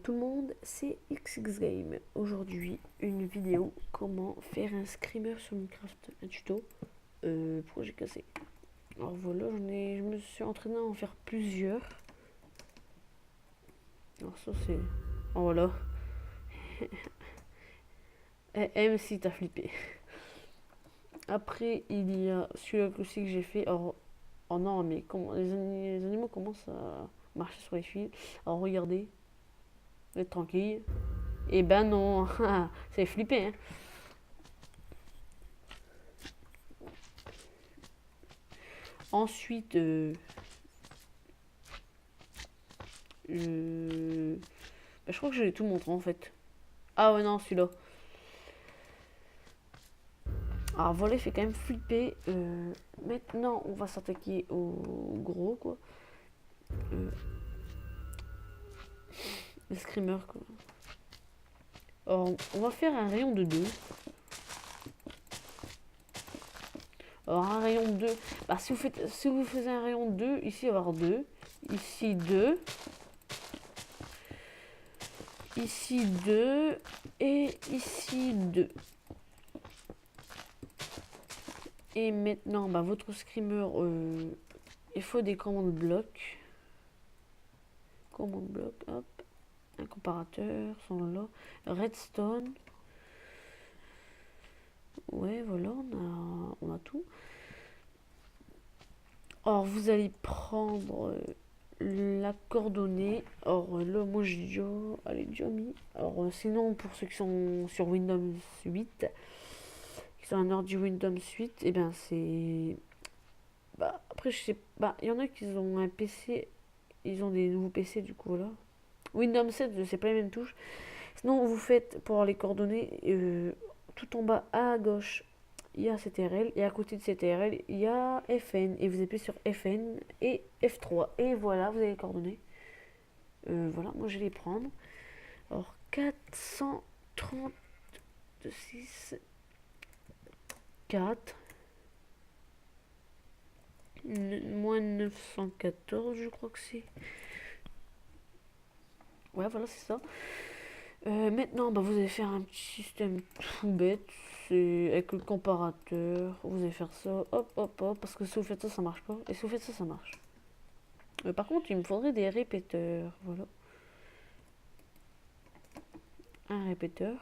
tout le monde, c'est XXGame. Aujourd'hui, une vidéo comment faire un screamer sur Minecraft, un tuto. Pourquoi j'ai cassé? Alors voilà, je me suis entraîné à en faire plusieurs. Alors ça c'est... Oh voilà. M si t'as flippé. Après, il y a celui-là aussi que j'ai fait. Alors, oh non, mais comment les animaux commencent à marcher sur les fils. Alors regardez, vous êtes tranquille. Et ben non, c'est flippé, hein. Ensuite, je crois que je l'ai tout montré en fait. Ah ouais, non, celui-là. Alors voilà, il fait quand même flipper. Maintenant, on va s'attaquer au gros, quoi. Le screamer, quoi. Alors, on va faire un rayon de 2. Alors, un rayon de 2. Bah, si vous faisiez un rayon de 2, ici, il va y avoir 2. Ici, 2. Ici, 2. Et ici, 2. Et maintenant, bah, votre screamer, il faut des commandes blocs. Commande bloc, hop. Un comparateur, sont là. Redstone. Ouais, voilà, on a tout. Alors, vous allez prendre la coordonnée. Alors, là, moi, j'ai déjà mis. Alors, sinon, pour ceux qui sont sur Windows 8, qui sont un ordi Windows 8, et ben c'est... Bah, après, je sais pas. Il y en a qui ont un PC. Ils ont des nouveaux PC, du coup, voilà. Windows 7, c'est pas les mêmes touches. Sinon, vous faites pour les coordonnées, tout en bas à gauche, il y a CTRL, et à côté de CTRL, il y a FN, et vous appuyez sur FN et F3, et voilà, vous avez les coordonnées. Voilà, moi je vais les prendre. Alors, 436, 4, moins 914, je crois que c'est. Ouais, voilà, c'est ça. Maintenant, bah, vous allez faire un petit système tout bête. C'est avec le comparateur. Vous allez faire ça, hop, hop, hop. Parce que si vous faites ça, ça marche pas. Et si vous faites ça, ça marche. Par contre, il me faudrait des répéteurs. Voilà. Un répéteur.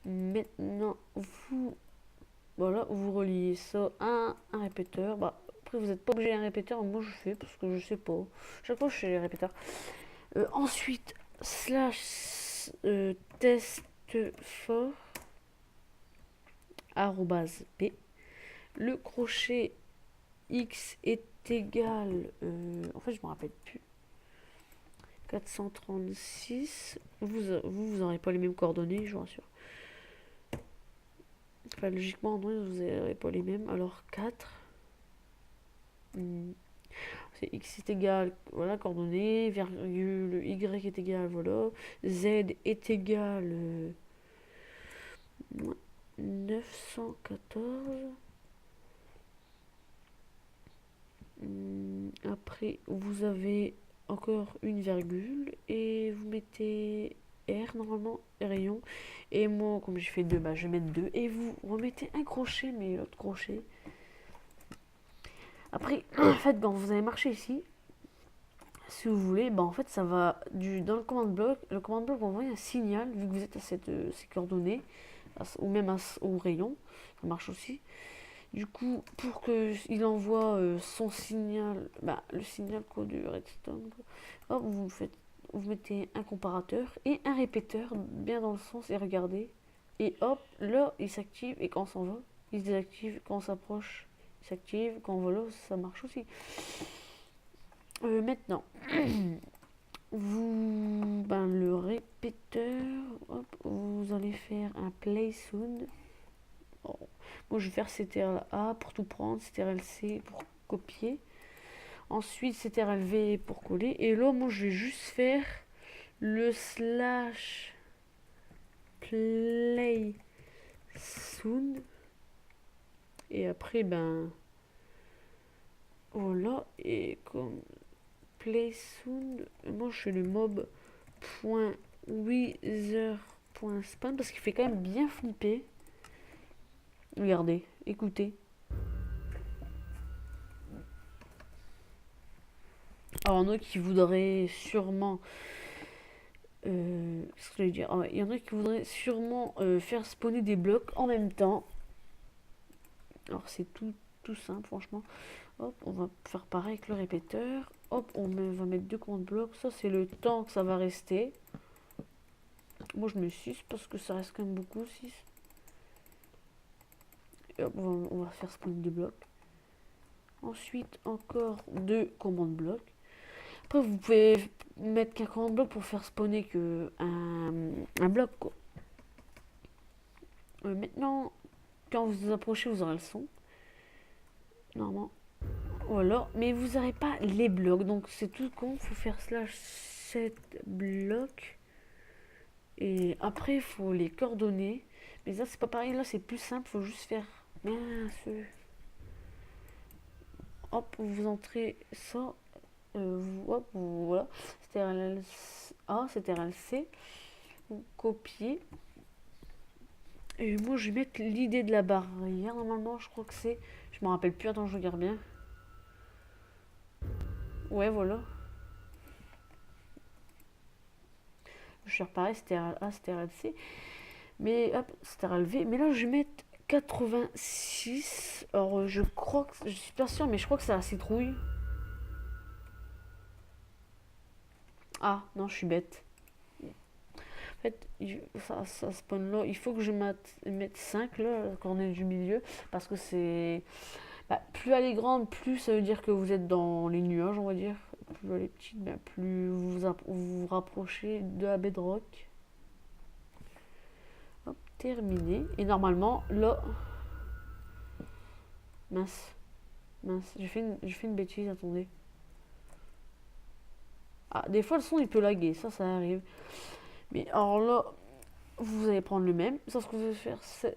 Maintenant, voilà, vous reliez ça à un répéteur. Bah, après, vous n'êtes pas obligé d'un répéteur. Moi, je fais parce que je sais pas. Chaque fois, je fais les répéteurs. Ensuite, slash test fort arrobase p. Le crochet x est égal, en fait je me rappelle plus, 436, vous n'aurez pas les mêmes coordonnées, je vous rassure. Enfin, logiquement, Android, vous n'aurez pas les mêmes. Alors 4, c'est x est égal, voilà, coordonnées, virgule, y est égal, voilà, z est égal, 914. Après, vous avez encore une virgule et vous mettez R normalement, rayon. Et moi, comme j'ai fait 2, bah, je vais mettre 2. Et vous remettez un crochet, mais l'autre crochet. Après, en fait, quand vous allez marcher ici, si vous voulez, bah, en fait, ça va dans le command block. Le command block va envoyer un signal, vu que vous êtes à ces coordonnées, ou même au rayon. Ça marche aussi. Du coup, pour qu'il envoie son signal, bah, le signal quoi, du redstone, quoi, hop, vous mettez un comparateur et un répéteur bien dans le sens et regardez. Et hop, là, il s'active et quand on s'en va, il se désactive. Quand on s'approche, il s'active. Quand on va là, ça marche aussi. Maintenant, le répéteur, hop, vous allez faire un play soon. Oh. Moi, je vais faire CTRL A pour tout prendre, CTRL C pour copier. Ensuite, CTRL V pour coller. Et là, moi, je vais juste faire le slash play soon. Et après, ben voilà. Et comme play soon. Moi, je fais le mob.wither.spawn parce qu'il fait quand même bien flipper. Regardez, écoutez. Alors, il y en a qui voudraient sûrement. Qu'est-ce que je vais dire? Ah ouais, il y en a qui voudraient sûrement faire spawner des blocs en même temps. Alors, c'est tout simple, franchement. Hop, on va faire pareil avec le répéteur. Hop, va mettre 2 commandes blocs. Ça, c'est le temps que ça va rester. Moi, je mets 6 parce que ça reste quand même beaucoup, 6. Et hop, on va faire spawner 2 blocs. Ensuite, encore 2 commandes blocs. Après, vous pouvez mettre qu'un commande bloc pour faire spawner que un bloc, quoi. Maintenant, quand vous vous approchez, vous aurez le son. Normalement. Voilà. Mais vous n'aurez pas les blocs. Donc, c'est tout con. Il faut faire slash 7 blocs. Et après, il faut les coordonner. Mais ça, c'est pas pareil. Là, c'est plus simple. Il faut juste faire. Mince. Hop, vous entrez ça. Hop, voilà. CTRL A, CTRL C. Vous copiez. Et moi, je vais mettre l'idée de la barrière. Normalement, je crois que c'est. Je me rappelle plus. Attends, je regarde bien. Ouais, voilà. Je vais faire pareil, CTRL A, CTRL C. Mais hop, CTRL V. Mais là, je vais mettre 86. Alors, je crois que. Je suis pas sûre, mais je crois que c'est la citrouille. Ah, non, je suis bête. En fait, ça spawn là. Il faut que je mette 5 là, la cornée du milieu. Parce que c'est. Bah, plus elle est grande, plus ça veut dire que vous êtes dans les nuages, on va dire. Plus elle est petite, bah, plus vous rapprochez de la bedrock. Hop, terminé. Et normalement, là. Mince. Mince. J'ai fait une bêtise, attendez. Ah, des fois le son il peut laguer, ça arrive. Mais alors là, vous allez prendre le même. Ça, ce que vous allez faire, c'est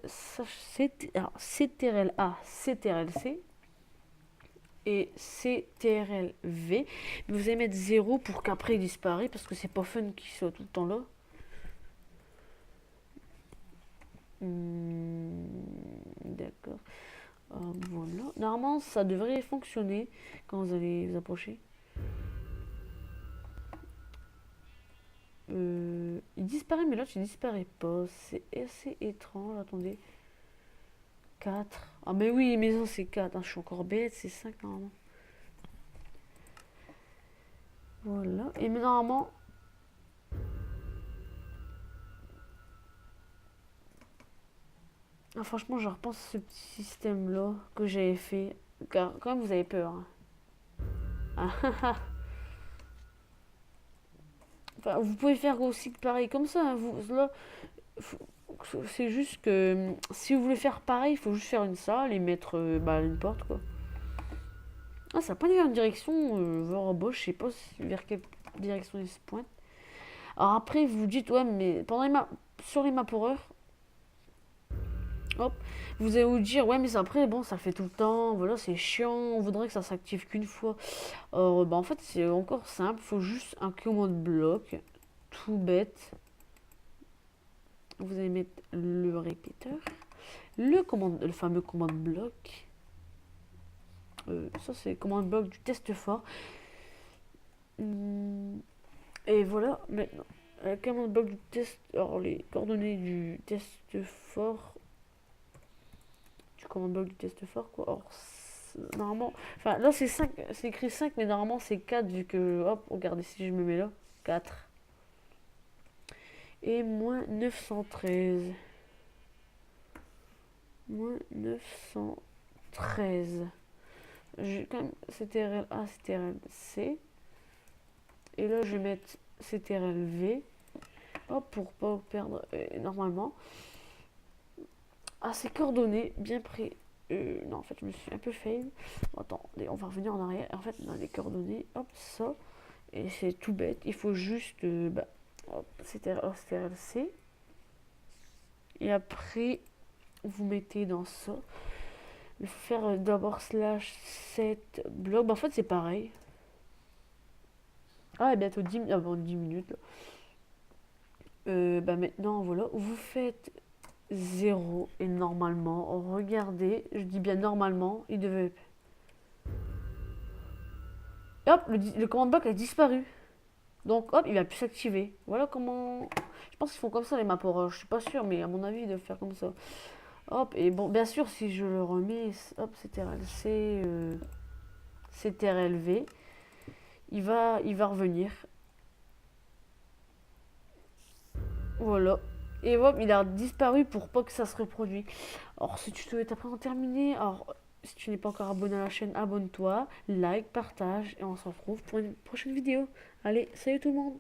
CTRL A, CTRL C et CTRL V. Mais vous allez mettre 0 pour qu'après il disparaisse parce que c'est pas fun qu'il soit tout le temps là. D'accord. Voilà. Normalement, ça devrait fonctionner quand vous allez vous approcher. Il disparaît, mais l'autre il disparaît pas. C'est assez étrange. Attendez. 4. Ah, mais oui, mais non, c'est 4. Hein, je suis encore bête, c'est 5 normalement. Voilà. Et normalement. Ah, franchement, je repense à ce petit système là que j'avais fait. Car quand même, vous avez peur. Hein. Ah, enfin, vous pouvez faire aussi pareil comme ça. Hein. Là, c'est juste que si vous voulez faire pareil, il faut juste faire une salle et mettre une porte quoi. Ah, ça n'a pas une direction vers en bas, je sais pas vers quelle direction il se pointe. Alors après, vous dites, ouais, mais sur les maps horreur, hop, vous allez vous dire, ouais, mais après, bon, ça le fait tout le temps, voilà, c'est chiant, on voudrait que ça s'active qu'une fois. Alors, en fait, c'est encore simple, il faut juste un commande bloc, tout bête. Vous allez mettre le répéteur, le fameux commande bloc. Ça, c'est le commande bloc du test fort. Et voilà, maintenant, la commande bloc du test, alors les coordonnées du test fort, du commande bloc du test fort, quoi. Alors, normalement, enfin là c'est 5, c'est écrit 5, mais normalement c'est 4 vu que, hop, regardez si je me mets là, 4. Et moins 913. Moins 913. J'ai quand même CTRL A, CTRL C. Et là, je vais mettre CTRL V. Hop, pour pas perdre normalement. Ah, c'est coordonnées bien près. Non, en fait, je me suis un peu fail. Attends, on va revenir en arrière. En fait, dans les coordonnées, hop, ça. Et c'est tout bête. Il faut juste. Hop, CTRL C. Et après, vous mettez dans ça. Il faut faire d'abord slash 7 bloc. En fait, c'est pareil. Ah, et bientôt 10, bon, 10 minutes. Là. Bah maintenant, voilà, vous faites 0 et normalement, regardez, je dis bien normalement, il devait... Et hop, le command block a disparu. Donc hop, il va plus s'activer. Voilà comment... Je pense qu'ils font comme ça les map horror, je suis pas sûr, mais à mon avis, ils doivent faire comme ça. Hop, et bon, bien sûr, si je le remets, hop, CTRL-C, CTRL-V, il va revenir. Voilà. Et hop, il a disparu pour pas que ça se reproduise. Alors, si tu souhaites après en terminer, alors, si tu n'es pas encore abonné à la chaîne, abonne-toi, like, partage, et on se retrouve pour une prochaine vidéo. Allez, salut tout le monde!